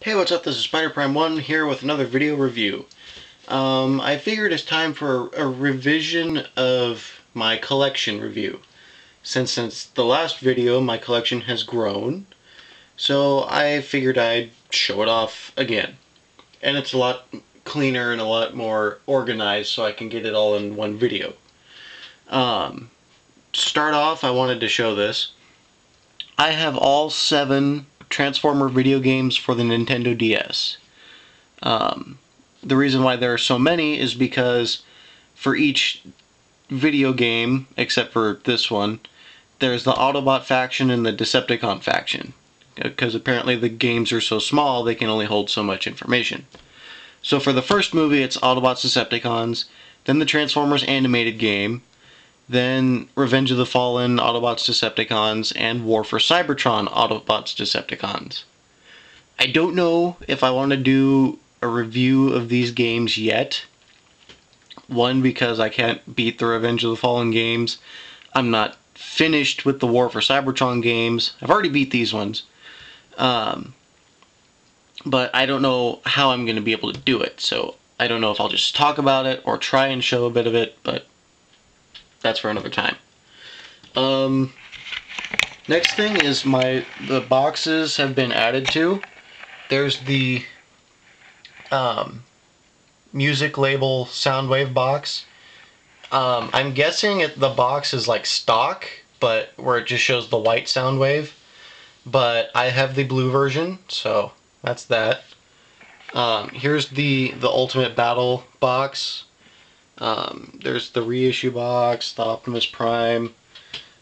Hey, what's up? This is Spider Prime 1 here with another video review. I figured it's time for a revision of my collection review. Since the last video, my collection has grown, so I figured I'd show it off again. And it's a lot cleaner and a lot more organized, so I can get it all in one video. To start off, I wanted to show this. I have all 7 Transformer video games for the Nintendo DS. The reason why there are so many is because for each video game, except for this one, there's the Autobot faction and the Decepticon faction. Because apparently the games are so small, they can only hold so much information. So for the first movie, it's Autobots Decepticons, then the Transformers animated game, then Revenge of the Fallen, Autobots Decepticons, and War for Cybertron, Autobots Decepticons. I don't know if I want to do a review of these games yet. One, because I can't beat the Revenge of the Fallen games. I'm not finished with the War for Cybertron games. I've already beat these ones. But I don't know how I'm going to be able to do it, so I don't know if I'll just talk about it or try and show a bit of it, but that's for another time. Next thing is the boxes have been added to. There's the music label Soundwave box. I'm guessing the box is like stock, but where it just shows the white Soundwave. But I have the blue version, so that's that. Here's the Ultimate Battle box. There's the reissue box, the Optimus Prime,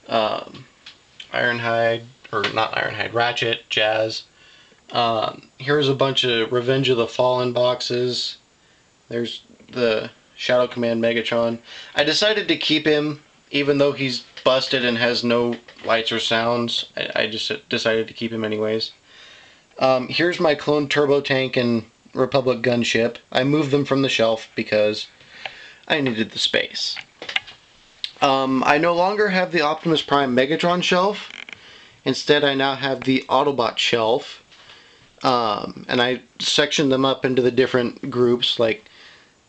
Ironhide, or not Ironhide, Ratchet, Jazz. Here's a bunch of Revenge of the Fallen boxes. There's the Shadow Command Megatron. I decided to keep him, even though he's busted and has no lights or sounds. I just decided to keep him anyways. Here's my Clone Turbo Tank and Republic Gunship. I moved them from the shelf because I needed the space. I no longer have the Optimus Prime Megatron shelf. Instead, I now have the Autobot shelf. And I sectioned them up into the different groups, like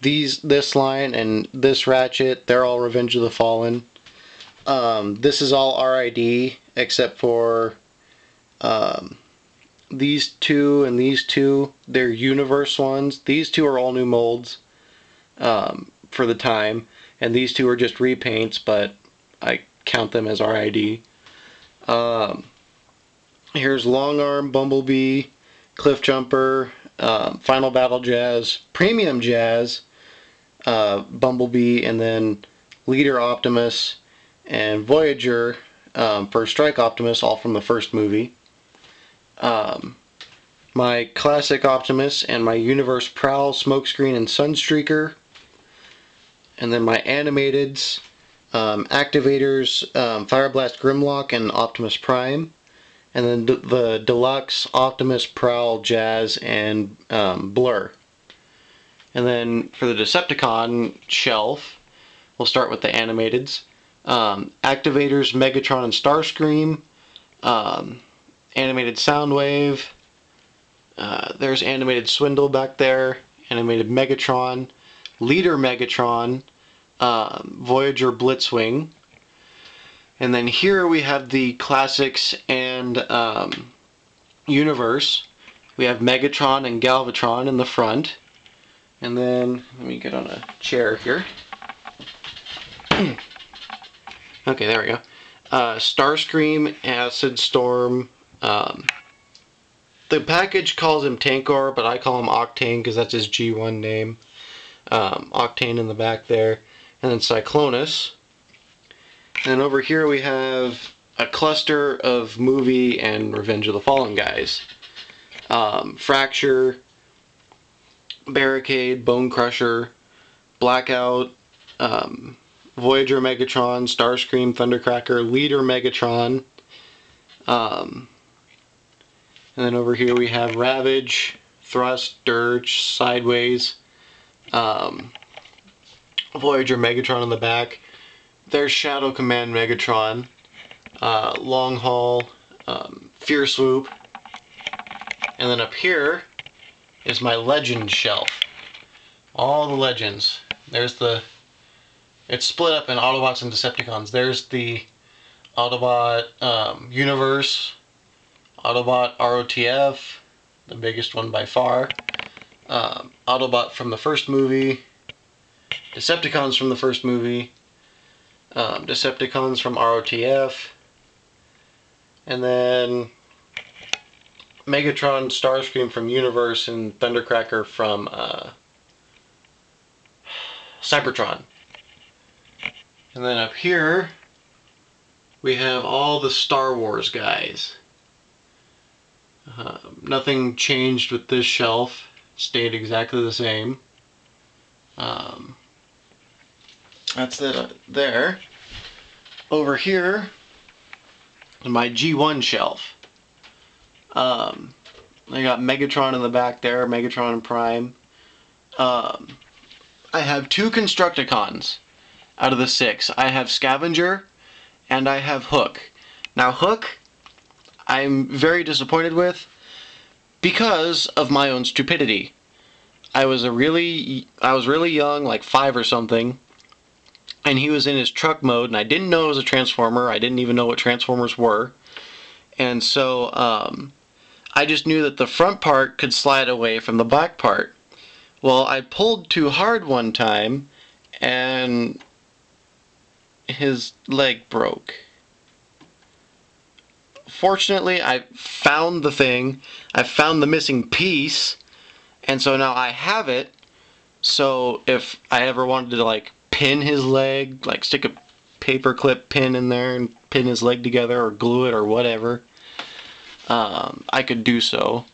this line and this Ratchet. They're all Revenge of the Fallen. This is all RID, except for these two and these two. They're Universe ones. These two are all new molds. For the time, and these two are just repaints, but I count them as RID. Here's Long Arm, Bumblebee, Cliff Jumper, Final Battle Jazz, Premium Jazz, Bumblebee, and then Leader Optimus and Voyager for Strike Optimus, all from the first movie. My Classic Optimus and my Universe Prowl, Smokescreen, and Sunstreaker. And then my animateds, Activators, Fireblast Grimlock, and Optimus Prime. And then the Deluxe, Optimus, Prowl, Jazz, and Blur. And then for the Decepticon shelf, we'll start with the animateds. Activators, Megatron and Starscream. Animated Soundwave. There's animated Swindle back there. Animated Megatron. Leader Megatron, Voyager Blitzwing, and then here we have the Classics and Universe. We have Megatron and Galvatron in the front, and then let me get on a chair here. Okay, there we go. Starscream, Acid Storm. The package calls him Tankor, but I call him Octane because that's his G1 name. Octane in the back there, and then Cyclonus. And over here we have a cluster of movie and Revenge of the Fallen guys. Fracture, Barricade, Bone Crusher, Blackout, Voyager Megatron, Starscream, Thundercracker, Leader Megatron. And then over here we have Ravage, Thrust, Dirge, Sideways, Voyager Megatron in the back. There's Shadow Command Megatron, Long Haul, Fear Swoop, and then up here is my Legend shelf. All the Legends. There's the... It's split up in Autobots and Decepticons. There's the Autobot Universe, Autobot ROTF, the biggest one by far, Autobot from the first movie, Decepticons from the first movie, Decepticons from ROTF, and then Megatron, Starscream from Universe, and Thundercracker from Cybertron. And then up here, we have all the Star Wars guys. Nothing changed with this shelf. It stayed exactly the same. That's it there. Over here, my G1 shelf. I got Megatron in the back there, Megatron and Prime. I have 2 Constructicons out of the 6. I have Scavenger and I have Hook. Now Hook, I'm very disappointed with because of my own stupidity. I was really young, like 5 or something, and he was in his truck mode, and I didn't know it was a Transformer. I didn't even know what Transformers were. And so I just knew that the front part could slide away from the back part. Well, I pulled too hard one time, and his leg broke. Fortunately, I found the thing. I found the missing piece, and so now I have it. So if I ever wanted to like pin his leg, like stick a paperclip pin in there and pin his leg together, or glue it, or whatever, I could do so,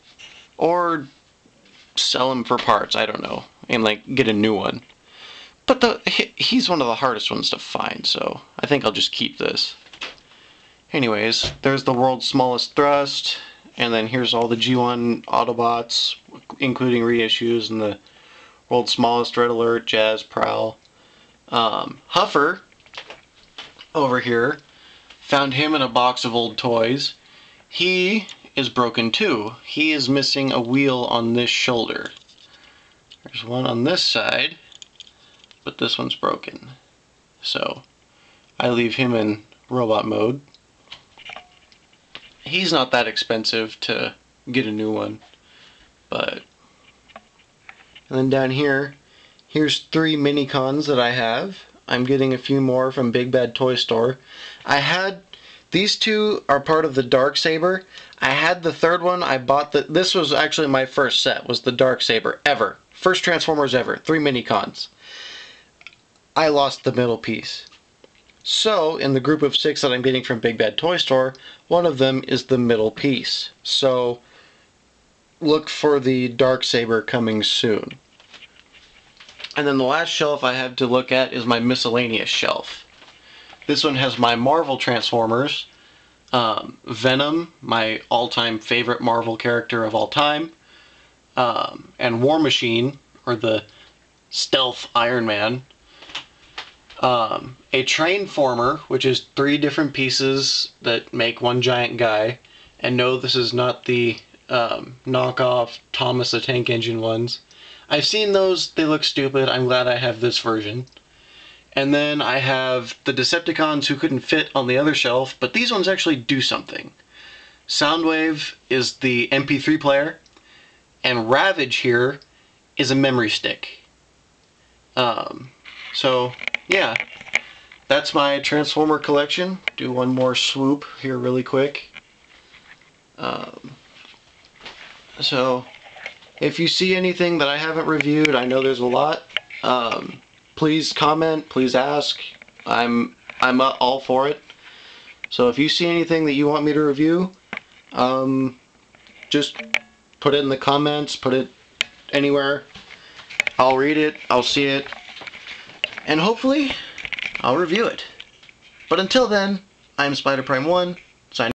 or sell him for parts. I don't know, and like get a new one. But he's one of the hardest ones to find, so I think I'll just keep this. Anyways, there's the world's smallest thrust, and then here's all the G1 Autobots, including reissues, and the world's smallest Red Alert, Jazz, Prowl. Huffer, over here, found him in a box of old toys. He is broken too. He is missing a wheel on this shoulder. There's one on this side, but this one's broken. So I leave him in robot mode. He's not that expensive to get a new one, but... And then down here, here's 3 Minicons that I have. I'm getting a few more from Big Bad Toy Store. These 2 are part of the Darksaber. I had the 3rd one. I bought this was actually my first set, was the Darksaber ever. First Transformers ever. 3 Minicons. I lost the middle piece. So, in the group of 6 that I'm getting from Big Bad Toy Store, one of them is the middle piece. So, look for the Darksaber coming soon. And then the last shelf I have to look at is my miscellaneous shelf. This one has my Marvel Transformers, Venom, my all-time favorite Marvel character of all time, and War Machine, or the Stealth Iron Man, a Trainformer, which is 3 different pieces that make one giant guy, and no, this is not the knockoff Thomas the Tank Engine ones. I've seen those, they look stupid. I'm glad I have this version. And then I have the Decepticons who couldn't fit on the other shelf, but these ones actually do something. Soundwave is the MP3 player, and Ravage here is a memory stick. So, yeah, that's my Transformer collection. Do one more swoop here really quick. So, if you see anything that I haven't reviewed, I know there's a lot, please comment, please ask. I'm all for it. So if you see anything that you want me to review, just put it in the comments, put it anywhere. I'll read it, I'll see it, and hopefully I'll review it. But until then, I'm Spider Prime 1.